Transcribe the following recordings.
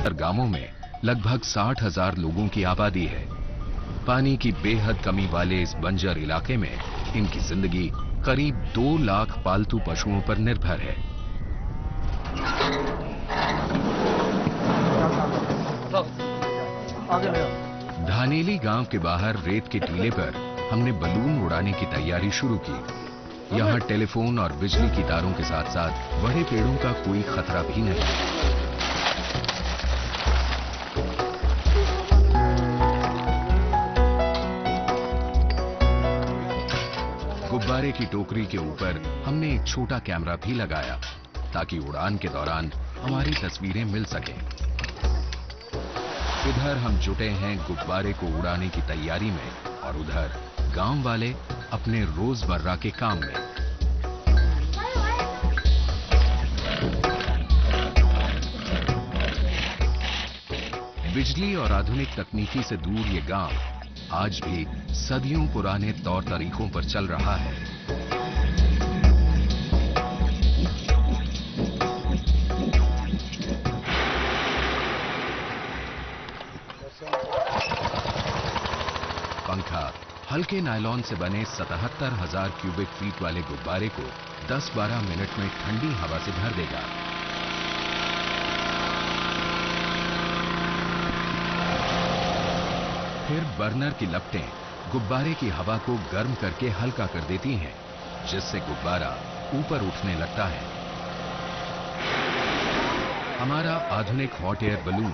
गांवों में लगभग 60,000 लोगों की आबादी है। पानी की बेहद कमी वाले इस बंजर इलाके में इनकी जिंदगी करीब 2 लाख पालतू पशुओं पर निर्भर है। धानेली गांव के बाहर रेत के टीले पर हमने बलून उड़ाने की तैयारी शुरू की। यहाँ टेलीफोन और बिजली की तारों के साथ साथ बड़े पेड़ों का कोई खतरा भी नहीं। गुब्बारे की टोकरी के ऊपर हमने एक छोटा कैमरा भी लगाया ताकि उड़ान के दौरान हमारी तस्वीरें मिल सकें। इधर हम जुटे हैं गुब्बारे को उड़ाने की तैयारी में और उधर गांव वाले अपने रोजमर्रा के काम में। बिजली और आधुनिक तकनीकी से दूर ये गांव आज भी सदियों पुराने तौर तरीकों पर चल रहा है। पंखा हल्के नायलॉन से बने 77,000 क्यूबिक फीट वाले गुब्बारे को 10-12 मिनट में ठंडी हवा से भर देगा। फिर बर्नर की लपटें गुब्बारे की हवा को गर्म करके हल्का कर देती हैं, जिससे गुब्बारा ऊपर उठने लगता है। हमारा आधुनिक हॉट एयर बलून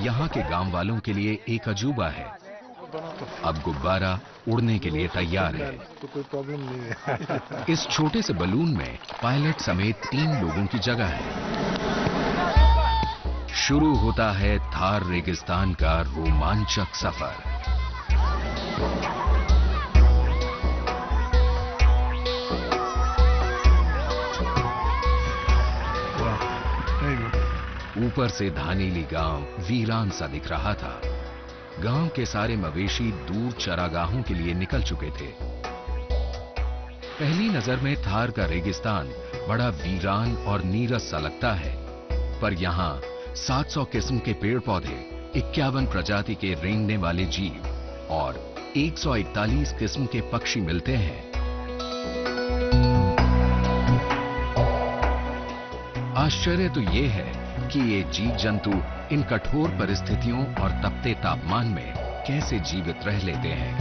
यहाँ के गांव वालों के लिए एक अजूबा है। अब गुब्बारा उड़ने के लिए तैयार है। तो कोई प्रॉब्लम नहीं है। इस छोटे से बलून में पायलट समेत 3 लोगों की जगह है। शुरू होता है थार रेगिस्तान का रोमांचक सफर। ऊपर से धानेली गांव वीरान सा दिख रहा था। गांव के सारे मवेशी दूर चरागाहों के लिए निकल चुके थे। पहली नजर में थार का रेगिस्तान बड़ा वीरान और नीरस सा लगता है, पर यहाँ 700 किस्म के पेड़ पौधे, 51 प्रजाति के रेंगने वाले जीव और 141 किस्म के पक्षी मिलते हैं। आश्चर्य तो ये है कि ये जीव जंतु इन कठोर परिस्थितियों और तपते तापमान में कैसे जीवित रह लेते हैं।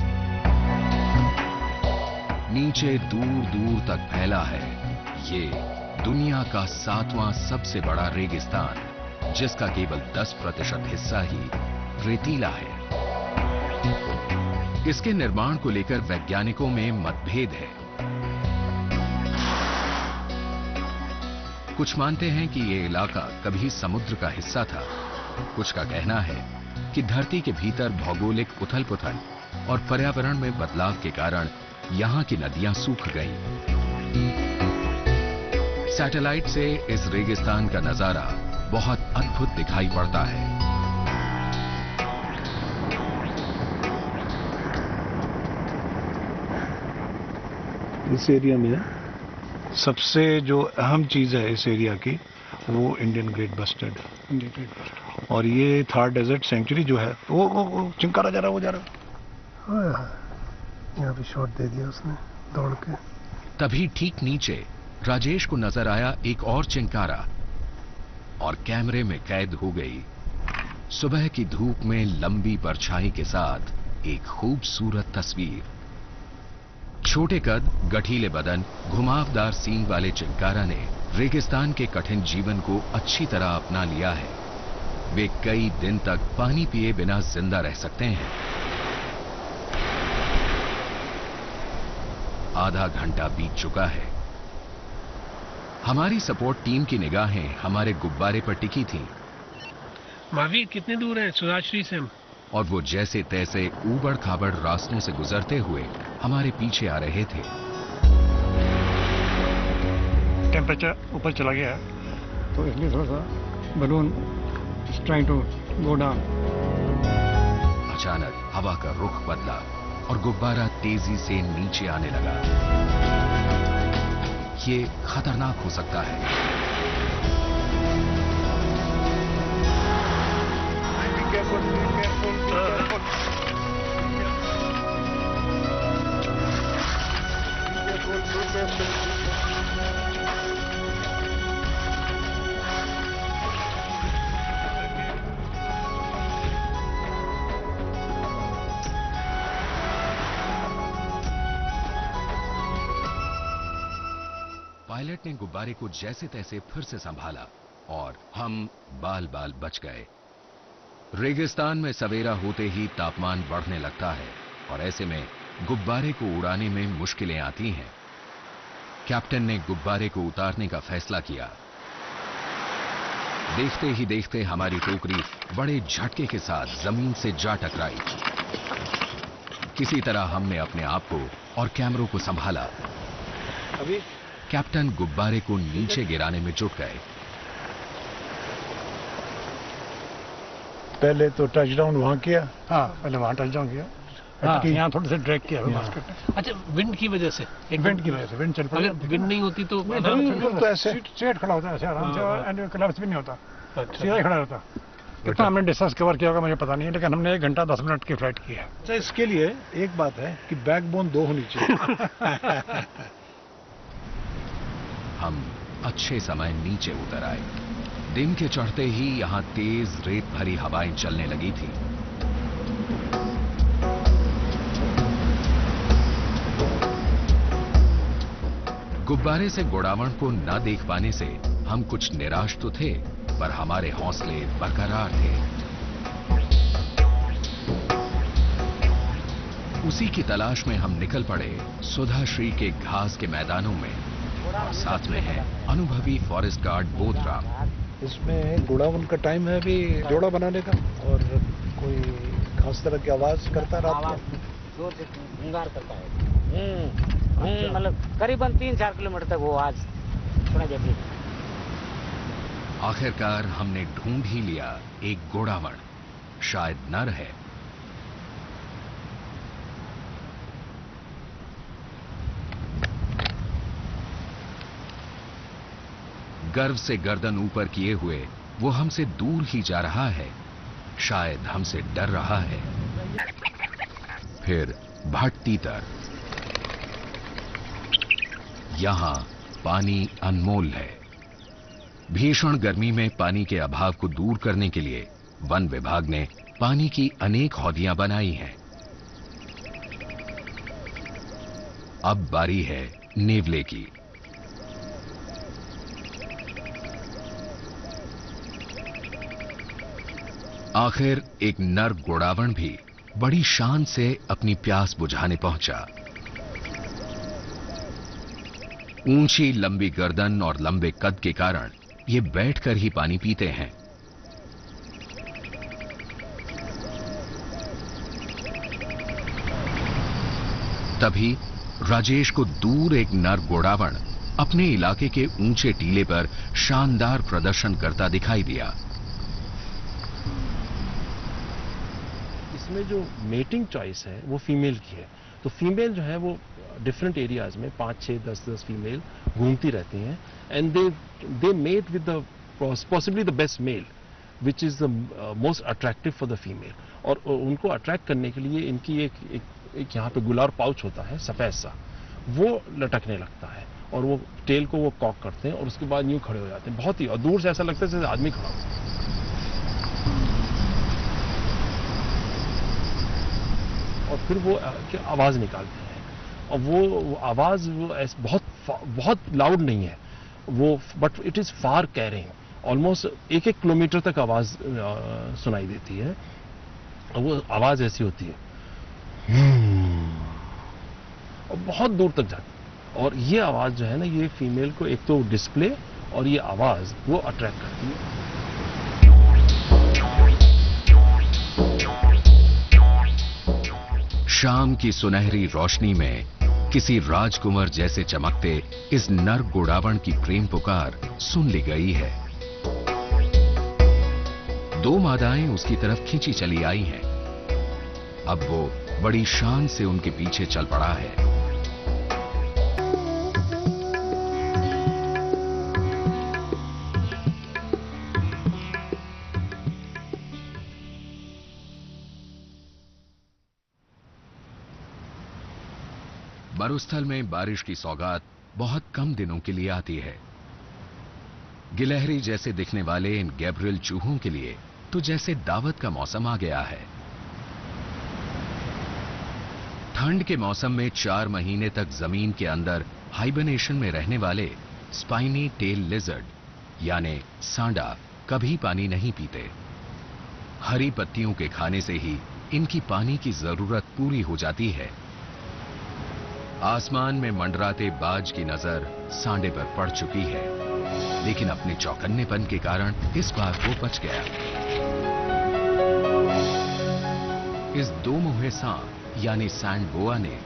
नीचे दूर दूर तक फैला है ये दुनिया का 7वां सबसे बड़ा रेगिस्तान, जिसका केवल 10% हिस्सा ही रेतीला है। इसके निर्माण को लेकर वैज्ञानिकों में मतभेद है। कुछ मानते हैं कि यह इलाका कभी समुद्र का हिस्सा था। कुछ का कहना है कि धरती के भीतर भौगोलिक उथल-पुथल और पर्यावरण में बदलाव के कारण यहां की नदियां सूख गईं। सैटेलाइट से इस रेगिस्तान का नजारा बहुत अद्भुत दिखाई पड़ता है। इस एरिया में सबसे जो अहम चीज है इस एरिया की, वो इंडियन ग्रेट बस्टर्ड। और ये थार डेजर्ट सेंचुरी जो है, वो चिंकारा जा रहा, वो जा रहा। यहाँ पे शॉट दे दिया उसने दौड़ के। तभी ठीक नीचे राजेश को नजर आया एक और चिंकारा और कैमरे में कैद हो गई सुबह की धूप में लंबी परछाई के साथ एक खूबसूरत तस्वीर। छोटे कद, गठीले बदन, घुमावदार सींग वाले चिंकारा ने रेगिस्तान के कठिन जीवन को अच्छी तरह अपना लिया है। वे कई दिन तक पानी पिए बिना जिंदा रह सकते हैं। आधा घंटा बीत चुका है। हमारी सपोर्ट टीम की निगाहें हमारे गुब्बारे पर टिकी थीं। महावीर कितने दूर है सुराश्री से हम? और वो जैसे तैसे ऊबड़ खाबड़ रास्तों से गुजरते हुए हमारे पीछे आ रहे थे। टेम्परेचर ऊपर चला गया तो इसलिए थोड़ा सा balloon trying to go down. अचानक हवा का रुख बदला और गुब्बारा तेजी से नीचे आने लगा। ये खतरनाक हो सकता है। पायलट ने गुब्बारे को जैसे तैसे फिर से संभाला और हम बाल बाल बच गए। रेगिस्तान में सवेरा होते ही तापमान बढ़ने लगता है और ऐसे में गुब्बारे को उड़ाने में मुश्किलें आती हैं। कैप्टन ने गुब्बारे को उतारने का फैसला किया। देखते ही देखते हमारी टोकरी बड़े झटके के साथ जमीन से जा टकराई। किसी तरह हमने अपने आप को और कैमरों को संभाला। अभी कैप्टन गुब्बारे को नीचे गिराने में जुट गए। पहले तो टचडाउन वहां किया। हाँ, पहले वहाँ टचडाउन किया। हाँ। यहाँ थोड़े से ड्रैग किया बास्केट ने। अच्छा, विंड की वजह से? विंड की वजह से विंड चल पड़ा। अगर विंड नहीं होती तो बिल्कुल तो ऐसे स्ट्रेट खड़ा होता है ऐसे आराम से, एंड क्लब्स भी नहीं होता, अच्छा, सीधा ही खड़ा रहता। कितना हमने डिस्टेंस कवर किया होगा मुझे पता नहीं है, लेकिन हमने 1 घंटा 10 मिनट की फ्लाइट की है। अच्छा, इसके लिए एक बात है कि बैकबोन 2 होनी चाहिए। हम अच्छे समय नीचे उतर आए। दिन के चढ़ते ही यहां तेज रेत भरी हवाएं चलने लगी थी। गुब्बारे से गोडावण को न देख पाने से हम कुछ निराश तो थे, पर हमारे हौसले बरकरार थे। उसी की तलाश में हम निकल पड़े सुधाश्री के घास के मैदानों में, और साथ में है अनुभवी फॉरेस्ट गार्ड बोधराम। इसमें गुड़ावन का टाइम है अभी जोड़ा बनाने का, और कोई खास तरह की आवाज करता रात में, जोर से भूंगार करता है। मतलब करीबन 3-4 किलोमीटर तक वो आवाज सुना जाती है। आखिरकार हमने ढूंढ ही लिया एक गोडावण, शायद नर है। गर्व से गर्दन ऊपर किए हुए वो हमसे दूर ही जा रहा है, शायद हमसे डर रहा है। फिर भटतीतर। यहां पानी अनमोल है। भीषण गर्मी में पानी के अभाव को दूर करने के लिए वन विभाग ने पानी की अनेक हौदियां बनाई हैं। अब बारी है नेवले की। आखिर एक नर गोडावण भी बड़ी शान से अपनी प्यास बुझाने पहुंचा। ऊंची लंबी गर्दन और लंबे कद के कारण ये बैठकर ही पानी पीते हैं। तभी राजेश को दूर एक नर गोडावण अपने इलाके के ऊंचे टीले पर शानदार प्रदर्शन करता दिखाई दिया। इसमें जो मेटिंग चॉइस है वो फीमेल की है, तो फीमेल जो है वो डिफरेंट एरियाज में 5, 6, 10 फीमेल घूमती रहती हैं, and they mate with the possibly the best male which is the most attractive for the female. और उनको अट्रैक्ट करने के लिए इनकी एक यहाँ पे गुलार पाउच होता है सफेद सा, वो लटकने लगता है और वो टेल को वो कॉक करते हैं और उसके बाद यूं खड़े हो जाते हैं। बहुत ही, और दूर से ऐसा लगता है जैसे आदमी खड़ा हो। और फिर वो आवाज निकालते हैं, और वो आवाज बहुत लाउड नहीं है वो, but it is far carrying, almost 1 kilometre तक आवाज सुनाई देती है। और वो आवाज ऐसी होती है और बहुत दूर तक जाती है। और ये आवाज जो है ना, ये फीमेल को एक तो डिस्प्ले और ये आवाज वो अट्रैक्ट करती है। शाम की सुनहरी रोशनी में किसी राजकुमार जैसे चमकते इस नर गोडावण की प्रेम पुकार सुन ली गई है। 2 मादाएं उसकी तरफ खींची चली आई हैं। अब वो बड़ी शान से उनके पीछे चल पड़ा है। मरुस्थल में बारिश की सौगात बहुत कम दिनों के लिए आती है। गिलहरी जैसे दिखने वाले इन गैब्रियल चूहों के लिए तो जैसे दावत का मौसम आ गया है। ठंड के मौसम में 4 महीने तक जमीन के अंदर हाइबरनेशन में रहने वाले स्पाइनी टेल लिजर्ड यानी सांडा कभी पानी नहीं पीते। हरी पत्तियों के खाने से ही इनकी पानी की जरूरत पूरी हो जाती है। आसमान में मंडराते बाज की नजर सांडे पर पड़ चुकी है, लेकिन अपने चौकन्नेपन के कारण इस बार वो बच गया। इस दो मुंहे सांप यानी सैंड बोआ ने